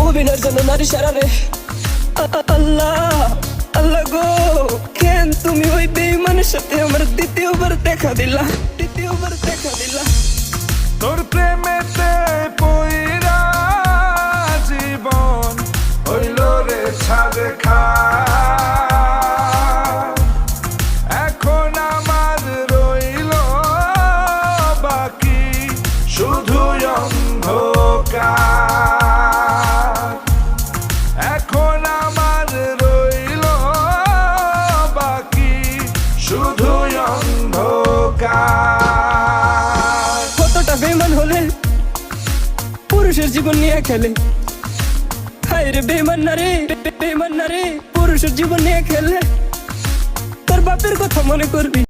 অভিনয়ের জন্য নারী সারা রে। আল্লাহ আল্লাহ গো, কেন তুমি ওই বেঈমানের সাথে আমার দ্বিতীয়বার দেখা দিলা? তোর প্রেমেতে পইরা জীবন হইল রে ছাড়ে খা। এখন আমার রইল বাকি শুধু অন্ধকার। এখন আমার রইল বাকি শুধু অন্ধকার। কতটা বেঈমান হলে পুরুষের জীবন নিয়ে খেলে। হায় রে বেঈমান না রে, পুরুষের জীবন নিয়ে খেলে। তোর বাপের কথা মনে করবি।